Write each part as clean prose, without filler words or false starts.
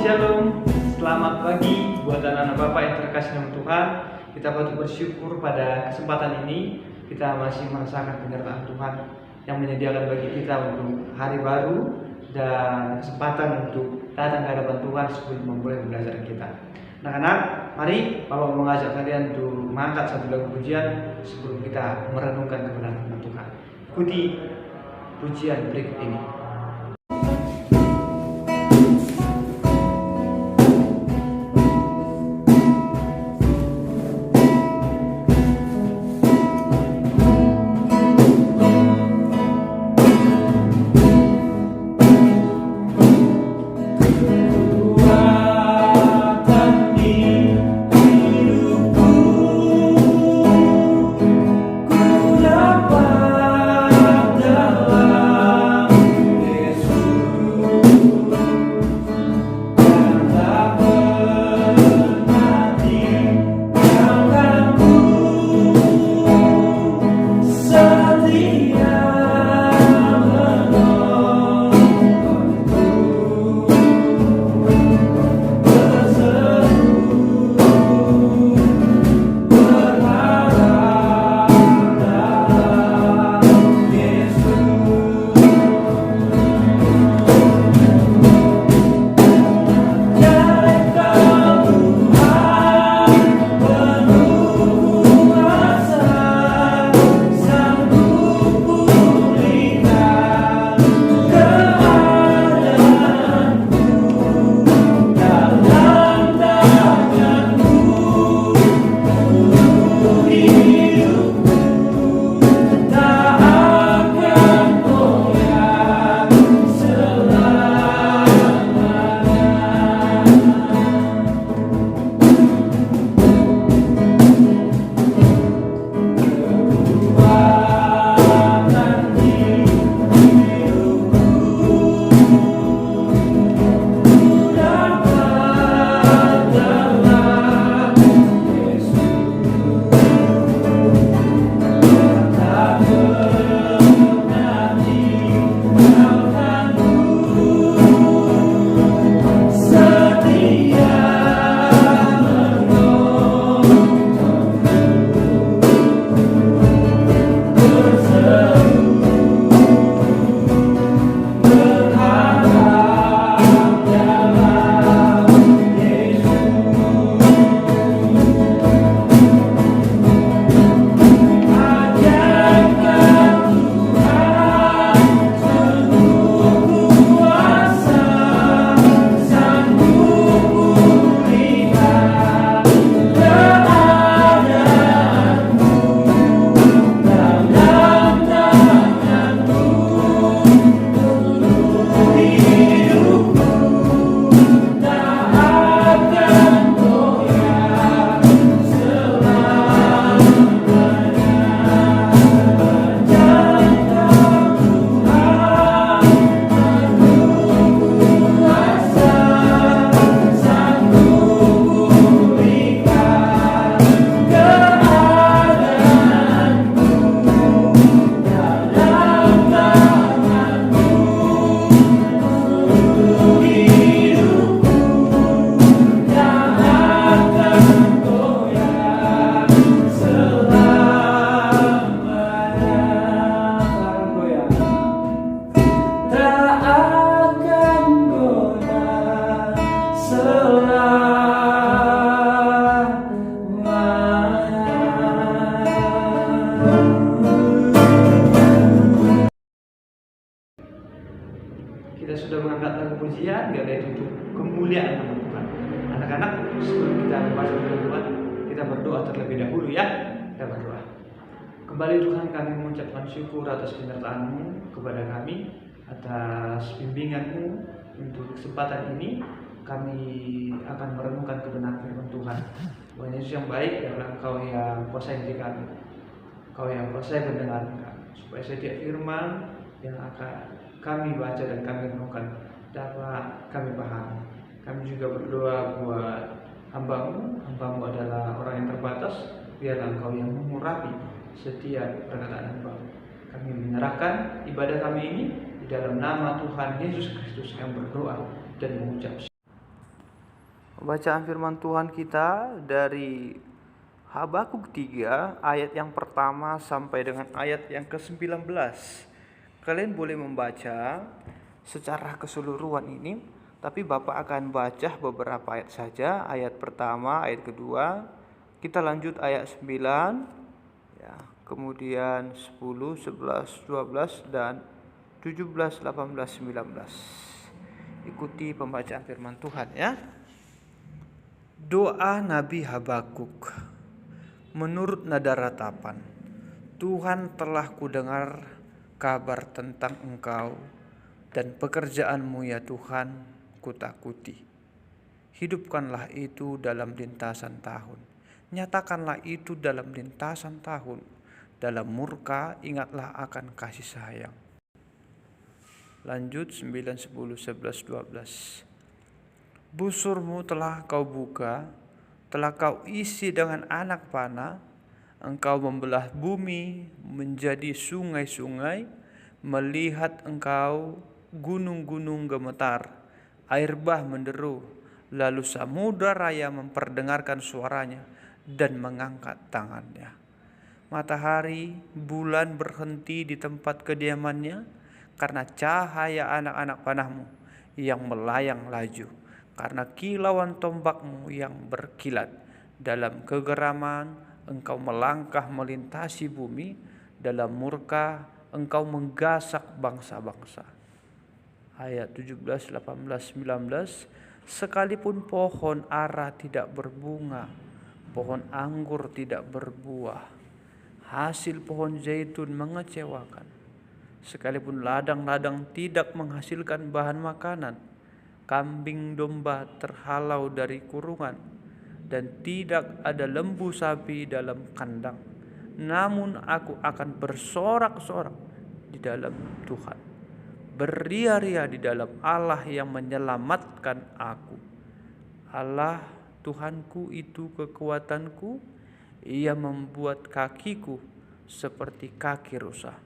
Shalom, selamat pagi buat anak-anak Bapak yang terkasih nama Tuhan. Kita patut bersyukur pada kesempatan ini kita masih merasakan penyertaan Tuhan yang menyediakan bagi kita untuk hari baru dan kesempatan untuk datang ke hadapan Tuhan sebelum memulai pembelajaran kita. Anak-anak, mari Bapak mengajak kalian untuk mengangkat satu lagu pujian sebelum kita merenungkan kebenaran Tuhan. Ikuti pujian berikut ini. Kita sudah mengangkat lagu pujian, gak ada itu kemuliaan nama Tuhan. Anak-anak, sebelum kita membaca firman Tuhan, kita berdoa terlebih dahulu ya. Kita berdoa. Kembali Tuhan, kami mengucapkan syukur atas penyertaan-Mu kepada kami, atas bimbingan-Mu untuk kesempatan ini. Kami akan merenungkan kebenaran firman Tuhan. Tuhan Yesus yang baik adalah Engkau yang kuasa hati kami, Engkau yang kuasa mendengarkan kami, supaya setiap firman yang akan kami baca dan kami renungkan dapat kami pahami. Kami juga berdoa buat hamba-Mu adalah orang yang terbatas, biarlah Engkau yang mengurapi setiap perkataan hamba-Mu. Kami menyerahkan ibadah kami ini di dalam nama Tuhan Yesus Kristus yang berdoa dan mengucap. Bacaan firman Tuhan kita dari Habakuk 3 ayat yang pertama sampai dengan ayat yang ke-19. Kalian boleh membaca secara keseluruhan ini, tapi Bapak akan baca beberapa ayat saja. Ayat pertama, ayat kedua, kita lanjut ayat 9, ya, kemudian 10, 11, 12, dan 17, 18, 19. Ikuti pembacaan firman Tuhan ya. Doa Nabi Habakuk. Menurut nada ratapan, Tuhan telah kudengar kabar tentang Engkau dan pekerjaanmu ya Tuhan, kutakuti. Hidupkanlah itu dalam lintasan tahun, nyatakanlah itu dalam lintasan tahun. Dalam murka ingatlah akan kasih sayang. Lanjut 9, 10, 11, 12. Busurmu telah kau buka, telah kau isi dengan anak panah, engkau membelah bumi menjadi sungai-sungai, melihat engkau gunung-gunung gemetar, air bah menderu, lalu samudra raya memperdengarkan suaranya dan mengangkat tangannya. Matahari, bulan berhenti di tempat kediamannya karena cahaya anak-anak panahmu yang melayang laju, karena kilauan tombakmu yang berkilat. Dalam kegeraman engkau melangkah melintasi bumi, dalam murka engkau menggasak bangsa-bangsa. Ayat 17, 18, 19. Sekalipun pohon ara tidak berbunga, pohon anggur tidak berbuah, hasil pohon zaitun mengecewakan, sekalipun ladang-ladang tidak menghasilkan bahan makanan, kambing domba terhalau dari kurungan, dan tidak ada lembu sapi dalam kandang, namun aku akan bersorak-sorak di dalam Tuhan, beria-ria di dalam Allah yang menyelamatkan aku. Allah Tuhanku itu kekuatanku, Ia membuat kakiku seperti kaki rusa.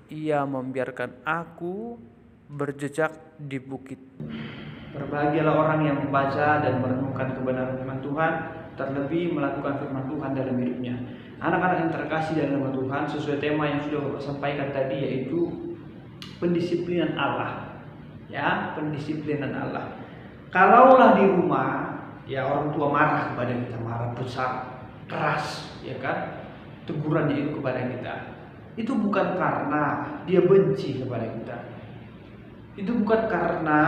Ia membiarkan aku berjejak di bukit. Berbahagialah orang yang membaca dan merenungkan kebenaran firman Tuhan, terlebih melakukan firman Tuhan dalam hidupnya. Anak-anak yang terkasih dalam nama Tuhan, sesuai tema yang sudah Bapak sampaikan tadi, yaitu pendisiplinan Allah. Ya, pendisiplinan Allah. Kalaulah di rumah, ya orang tua marah kepada kita, marah besar, keras, ya kan? Tegurannya itu kepada kita. Itu bukan karena dia benci kepada kita. Itu bukan karena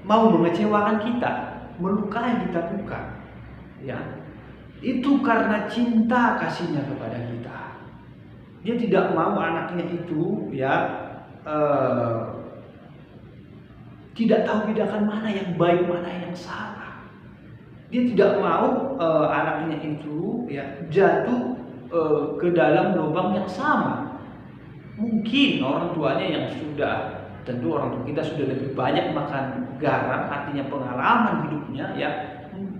mau mengecewakan kita, melukai kita, bukan. Ya, itu karena cinta kasihnya kepada kita. Dia tidak mau anaknya itu tidak tahu bedakan mana yang baik, mana yang salah. Dia tidak mau anaknya itu jatuh ke dalam lubang yang sama. Mungkin orang tuanya yang sudah, tentu orang tua kita sudah lebih banyak makan garam, artinya pengalaman hidupnya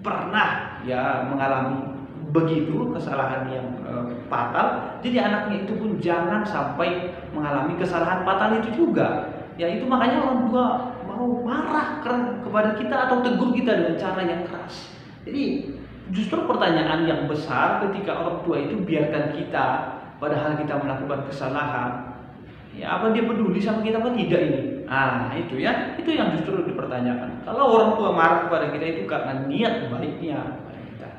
pernah mengalami begitu kesalahan yang fatal. Jadi anaknya itu pun jangan sampai mengalami kesalahan fatal itu juga. Ya itu makanya orang tua mau marah kepada kita atau tegur kita dengan cara yang keras. Jadi justru pertanyaan yang besar ketika orang tua itu biarkan kita padahal kita melakukan kesalahan. Ya apa dia peduli sama kita apa tidak ini? Itu itu yang justru dipertanyakan. Kalau orang tua marah kepada kita itu karena niat baiknya kepada kita.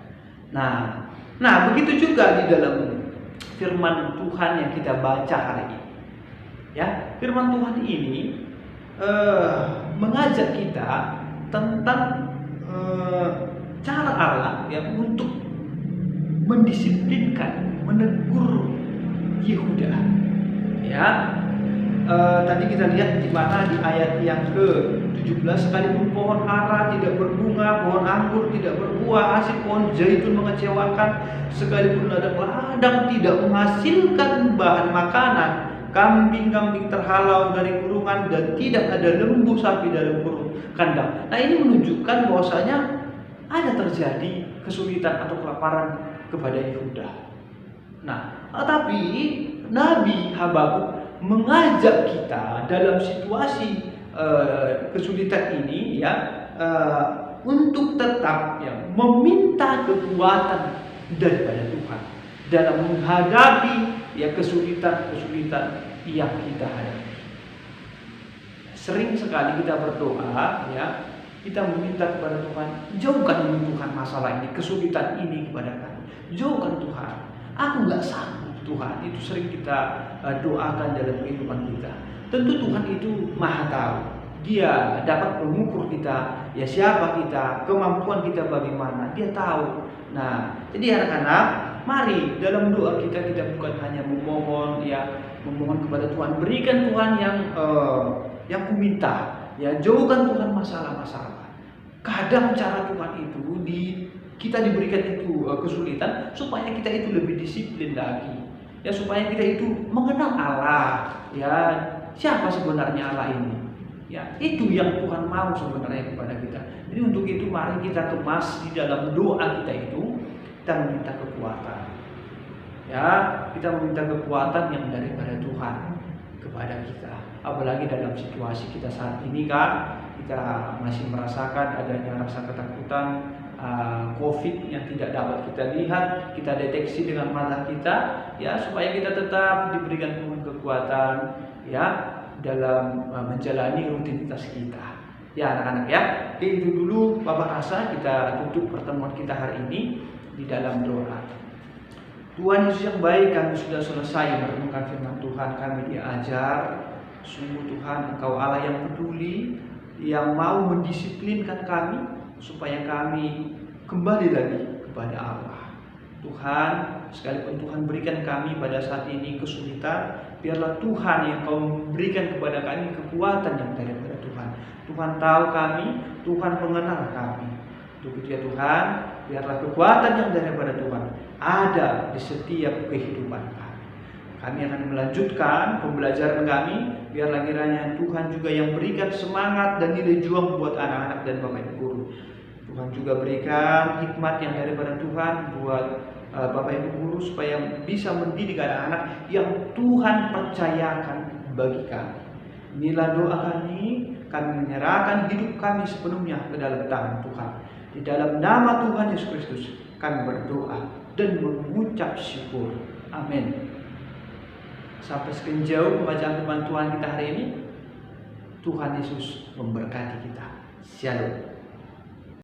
Nah begitu juga di dalam firman Tuhan yang kita baca hari ini. Ya, firman Tuhan ini mengajak kita tentang cara Allah untuk mendisiplinkan, menegur Yehuda. Tadi kita lihat di mana di ayat yang ke-17, sekalipun pohon ara tidak berbunga, pohon anggur tidak berbuah, hasil pohon zaitun mengecewakan, sekalipun ladang-ladang tidak menghasilkan bahan makanan, kambing-kambing terhalau dari kurungan, dan tidak ada lembu sapi dalam kandang. Nah ini menunjukkan bahwasanya ada terjadi kesulitan atau kelaparan kepada Yehuda. Nah, tapi Nabi Habakuk mengajak kita dalam situasi kesulitan ini untuk tetap meminta kekuatan daripada Tuhan dalam menghadapi kesulitan-kesulitan yang kita hadapi. Sering sekali kita berdoa, kita meminta kepada Tuhan, jauhkan Tuhan masalah ini, kesulitan ini kepada kami. Jauhkan Tuhan, aku nggak sanggup Tuhan. Itu sering kita doakan dalam kehidupan kita. Tentu Tuhan itu Maha tahu. Dia dapat mengukur kita, siapa kita, kemampuan kita bagaimana, dia tahu. Nah, jadi anak-anak, mari dalam doa kita bukan hanya memohon kepada Tuhan, berikan Tuhan yang ku minta, jauhkan Tuhan masalah-masalah. Kadang cara Tuhan itu kita diberikan itu kesulitan supaya kita itu lebih disiplin lagi, supaya kita itu mengenal Allah, siapa sebenarnya Allah ini. Itu yang Tuhan mau sebenarnya kepada kita. Jadi untuk itu mari kita kemas di dalam doa kita itu, kita meminta kekuatan. Kita meminta kekuatan yang daripada Tuhan kepada kita. Apalagi dalam situasi kita saat ini kan, kita masih merasakan adanya rasa ketakutan COVID yang tidak dapat kita lihat, kita deteksi dengan mata kita, supaya kita tetap diberikan Tuhan kekuatan, dalam menjalani rutinitas kita. Anak-anak Oke, itu dulu Bapak rasa kita tutup pertemuan kita hari ini di dalam doa. Tuhan Yesus yang baik, kami sudah selesai merenungkan firman Tuhan. Kami diajar, sungguh Tuhan Engkau Allah yang peduli, yang mau mendisiplinkan kami supaya kami kembali lagi kepada Allah. Tuhan, sekalipun Tuhan berikan kami pada saat ini kesulitan, biarlah Tuhan yang Kau memberikan kepada kami kekuatan yang daripada Tuhan. Tuhan tahu kami, Tuhan mengenal kami. Untuk itu Tuhan, biarlah kekuatan yang daripada Tuhan ada di setiap kehidupan kami. Kami akan melanjutkan pembelajaran kami, biarlah kiranya Tuhan juga yang berikan semangat dan nilai juang buat anak-anak dan Bapak Ibu guru. Tuhan juga berikan hikmat yang daripada Tuhan buat Bapak Ibu guru supaya bisa mendidik anak-anak yang Tuhan percayakan bagi kami. Inilah doa kami menyerahkan hidup kami sepenuhnya ke dalam tangan Tuhan. Di dalam nama Tuhan Yesus Kristus kami berdoa dan mengucap syukur. Amin. Sampai sekian jauh pembacaan firman Tuhan kita hari ini. Tuhan Yesus memberkati kita. Shalom.